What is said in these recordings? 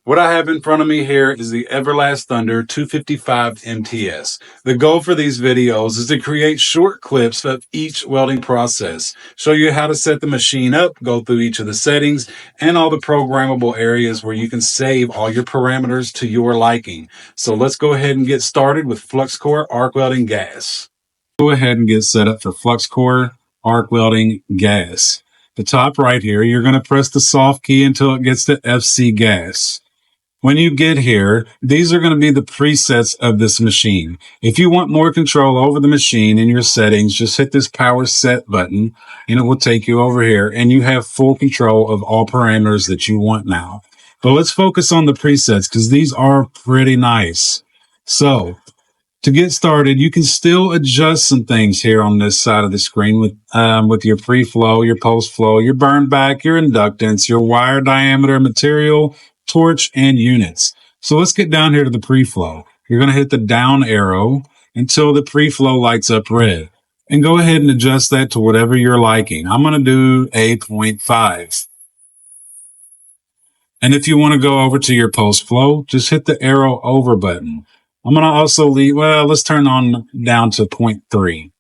What I have in front of me here is the Everlast Thunder 255 MTS. The goal for these videos is to create short clips of each welding process, show you how to set the machine up, go through each of the settings, and all the programmable areas where you can save all your parameters to your liking. So let's go ahead and get started with flux core arc welding gas. Go ahead and get set up for flux core arc welding gas. The top right here, you're going to press the soft key until it gets to FC gas. When you get here, these are going to be the presets of this machine. If you want more control over the machine in your settings, just hit this power set button and it will take you over here and you have full control of all parameters that you want now. But let's focus on the presets because these are pretty nice. So to get started, you can still adjust some things here on this side of the screen with your pre-flow, your post-flow, your burn back, your inductance, your wire diameter, material, torch, and units. So let's get down here to the pre-flow. You're going to hit the down arrow until the pre-flow lights up red. And go ahead and adjust that to whatever you're liking. I'm going to do a 0.5. And if you want to go over to your post-flow, just hit the arrow over button. I'm going to also leave, let's turn on down to 0.3.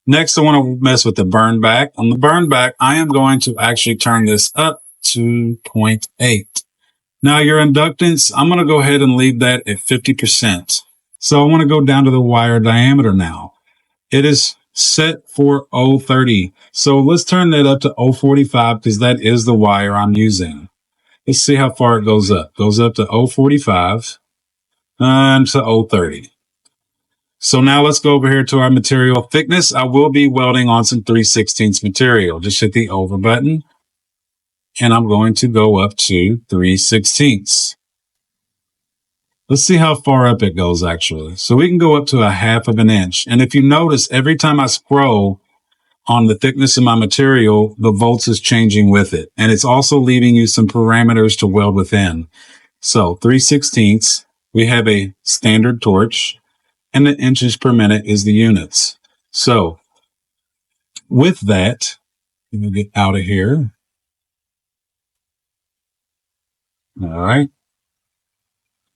Next, I want to mess with the burn back. On the burn back, I am going to actually turn this up to 0.8. Now your inductance, I'm going to go ahead and leave that at 50%. So I want to go down to the wire diameter now. It is set for 0.30. So let's turn that up to 0.45 because that is the wire I'm using. Let's see how far it goes up. Goes up to 0.45 and to 0.30. So now let's go over here to our material thickness. I will be welding on some 3/16 material. Just hit the over button. And I'm going to go up to 3/16. Let's see how far up it goes actually. So we can go up to 1/2 of an inch. And if you notice, every time I scroll on the thickness of my material, the volts is changing with it. And it's also leaving you some parameters to weld within. So 3/16, we have a standard torch and the inches per minute is the units. So with that, let me get out of here. All right.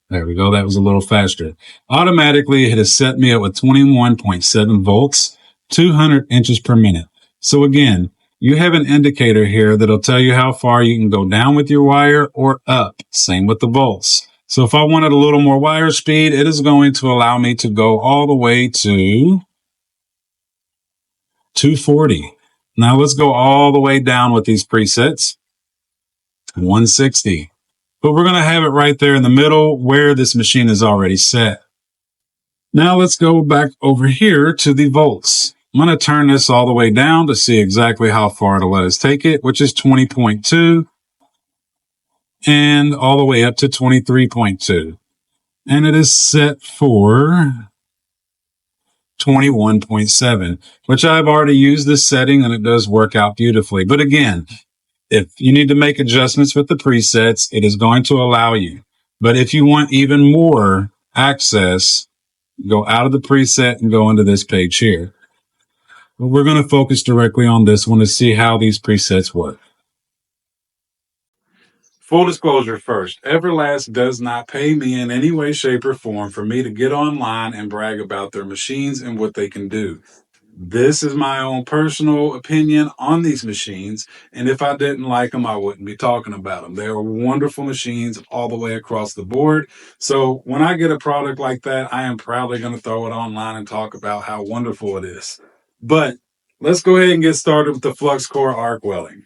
There we go. That was a little faster. Automatically, it has set me up with 21.7 volts, 200 inches per minute. So again, you have an indicator here that'll tell you how far you can go down with your wire or up. Same with the volts. So if I wanted a little more wire speed, it is going to allow me to go all the way to 240. Now let's go all the way down with these presets. 160. But we're going to have it right there in the middle where this machine is already set. Now let's go back over here to the volts. I'm going to turn this all the way down to see exactly how far it'll let us take it, which is 20.2 and all the way up to 23.2. And it is set for 21.7, which I've already used this setting and it does work out beautifully. But again, if you need to make adjustments with the presets, it is going to allow you. But if you want even more access, go out of the preset and go into this page here. But we're going to focus directly on this one to see how these presets work. Full disclosure first, Everlast does not pay me in any way, shape, or form for me to get online and brag about their machines and what they can do. This is my own personal opinion on these machines, and if I didn't like them, I wouldn't be talking about them. They are wonderful machines all the way across the board. So when I get a product like that, I am proudly going to throw it online and talk about how wonderful it is. But let's go ahead and get started with the flux core arc welding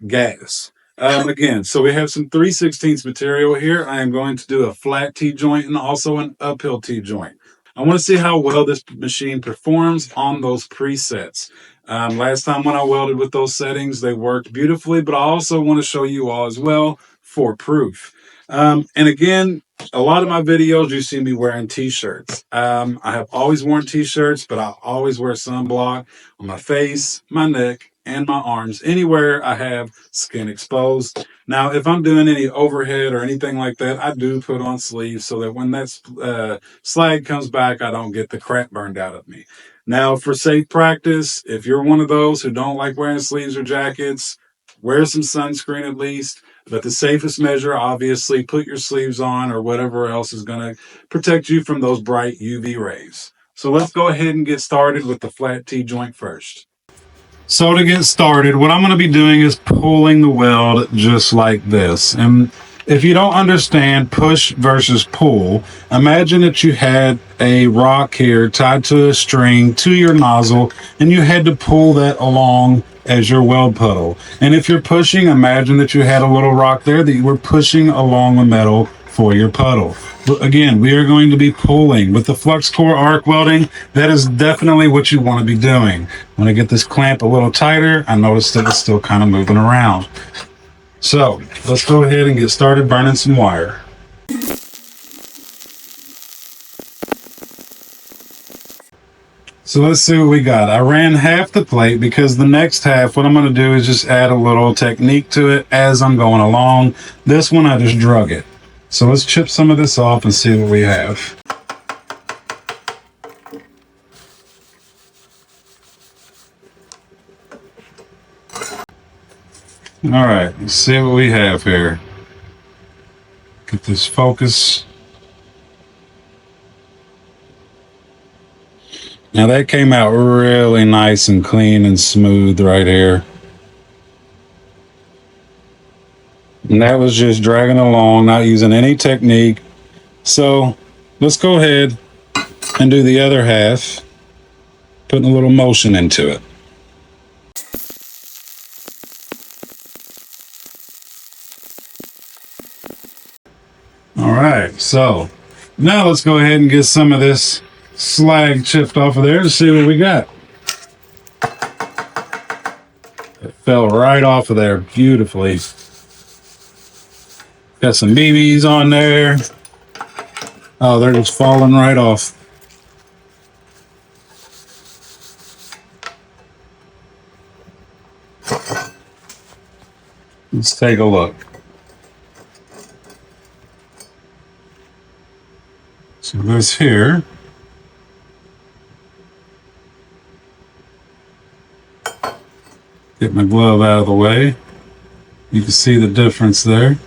gas. Again, so we have some 3/16 material here. I am going to do a flat T-joint and also an uphill T-joint. I want to see how well this machine performs on those presets. Last time when I welded with those settings, they worked beautifully, but I also want to show you all as well for proof. And again, a lot of my videos, you see me wearing t-shirts. I have always worn t-shirts, but I always wear sunblock on my face, my neck, and my arms, anywhere I have skin exposed. Now, if I'm doing any overhead or anything like that, I do put on sleeves so that when that slag comes back, I don't get the crap burned out of me. Now, for safe practice, if you're one of those who don't like wearing sleeves or jackets, wear some sunscreen at least. But the safest measure, obviously, put your sleeves on or whatever else is going to protect you from those bright UV rays. So let's go ahead and get started with the flat T-joint first. So to get started, what I'm going to be doing is pulling the weld just like this. And if you don't understand push versus pull, imagine that you had a rock here tied to a string to your nozzle and you had to pull that along as your weld puddle. And if you're pushing, imagine that you had a little rock there that you were pushing along the metal for your puddle. But again, we are going to be pulling. With the flux core arc welding, that is definitely what you want to be doing. When I get this clamp a little tighter, I noticed that it's still kind of moving around. So let's go ahead and get started burning some wire. So let's see what we got. I ran half the plate because the next half, what I'm going to do is just add a little technique to it as I'm going along. This one, I just drug it. So let's chip some of this off and see what we have. All right, let's see what we have here. Get this focus. Now that came out really nice and clean and smooth right here. And that was just dragging along, not using any technique. So let's go ahead and do the other half, putting a little motion into it. All right, so now let's go ahead and get some of this slag chipped off of there to see what we got. It fell right off of there beautifully. Got some BBs on there. Oh, they're just falling right off. Let's take a look. So this here. Get my glove out of the way. You can see the difference there.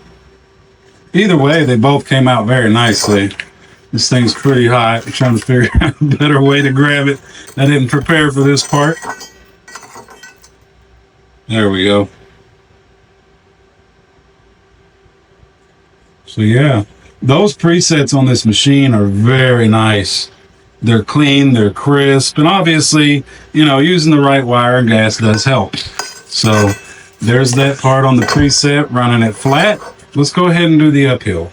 Either way, they both came out very nicely. This thing's pretty hot. I'm trying to figure out a better way to grab it. I didn't prepare for this part. There we go. So yeah, those presets on this machine are very nice. They're clean, they're crisp, and obviously, you know, using the right wire and gas does help. So there's that part on the preset, running it flat. Let's go ahead and do the uphill.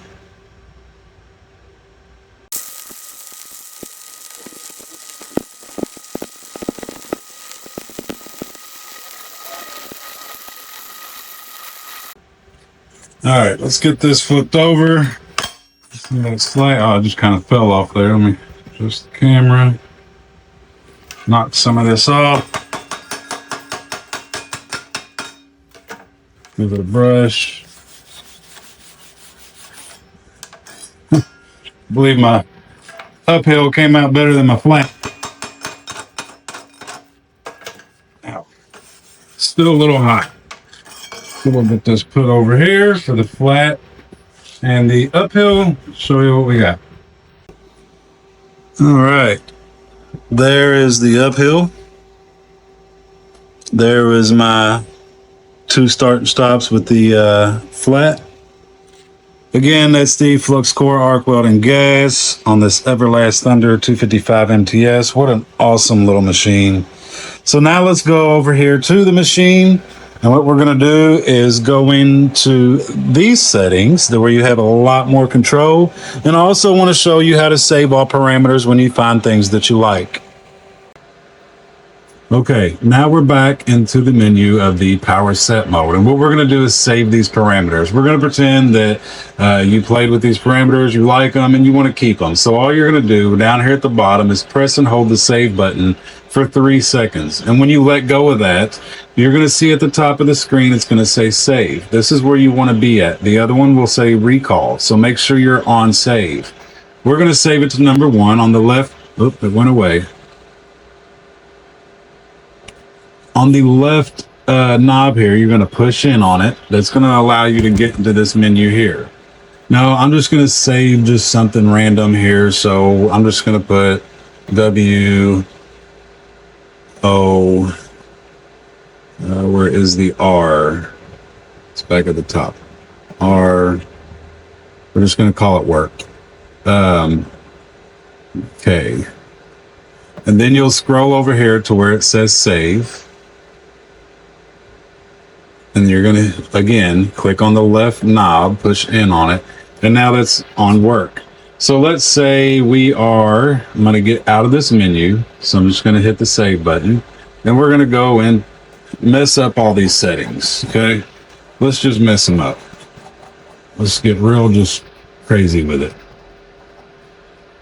All right, let's get this flipped over. Oh, it just kind of fell off there. Let me adjust the camera. Knock some of this off. Give it a brush. I believe my uphill came out better than my flat. Ow. Still a little hot. We'll get this put over here for the flat and the uphill. Show you what we got. All right, there is the uphill. There is my 2 start and stops with the flat. Again, that's the flux core arc welding gas on this Everlast Thunder 255 MTS. What an awesome little machine. So now let's go over here to the machine. And what we're going to do is go into these settings where you have a lot more control. And I also want to show you how to save all parameters when you find things that you like. Okay, now we're back into the menu of the power set mode. And what we're going to do is save these parameters. We're going to pretend that you played with these parameters, you like them, and you want to keep them. So all you're going to do down here at the bottom is press and hold the save button for 3 seconds. And when you let go of that, you're going to see at the top of the screen, it's going to say save. This is where you want to be at. The other one will say recall. So make sure you're on save. We're going to save it to number 1 on the left. Oop, it went away. On the left knob here, you're going to push in on it. That's going to allow you to get into this menu here. Now, I'm just going to save just something random here. So I'm just going to put W-O, where is the R? It's back at the top. R, we're just going to call it work. Okay. And then you'll scroll over here to where it says save. And you're going to, again, click on the left knob, push in on it. And now that's on work. So let's say I'm going to get out of this menu. So I'm just going to hit the save button. And we're going to go and mess up all these settings. Okay. Let's just mess them up. Let's get real just crazy with it.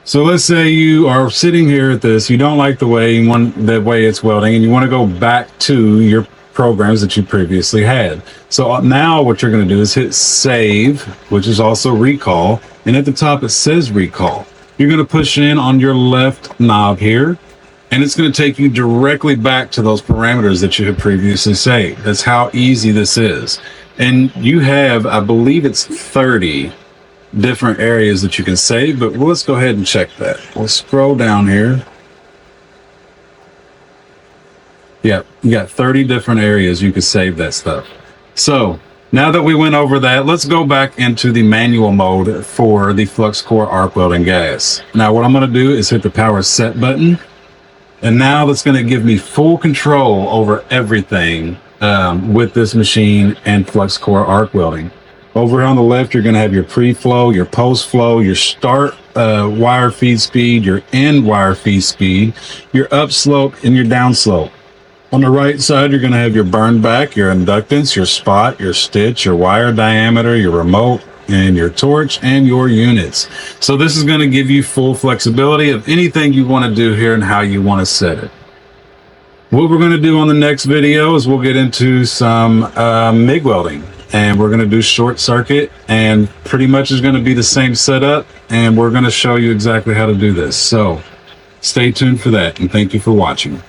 So let's say you are sitting here at this, you don't like the way it's welding, and you want to go back to your programs that you previously had. So now what you're going to do is hit save, which is also recall, and at the top it says recall. You're going to push in on your left knob here, and it's going to take you directly back to those parameters that you had previously saved. That's how easy this is. And you have, I believe it's 30 different areas that you can save, but let's go ahead and check that. We'll scroll down here. Yeah, you got 30 different areas you can save that stuff. So now that we went over that, let's go back into the manual mode for the flux core arc welding gas. Now what I'm going to do is hit the power set button, and now that's going to give me full control over everything with this machine and flux core arc welding. Over on the left, you're going to have your pre-flow, your post-flow, your start wire feed speed, your end wire feed speed, your upslope, and your downslope. On the right side, you're going to have your burn back, your inductance, your spot, your stitch, your wire diameter, your remote, and your torch, and your units. So this is going to give you full flexibility of anything you want to do here and how you want to set it. What we're going to do on the next video is we'll get into some MIG welding. And we're going to do short circuit, and pretty much is going to be the same setup, and we're going to show you exactly how to do this. So stay tuned for that, and thank you for watching.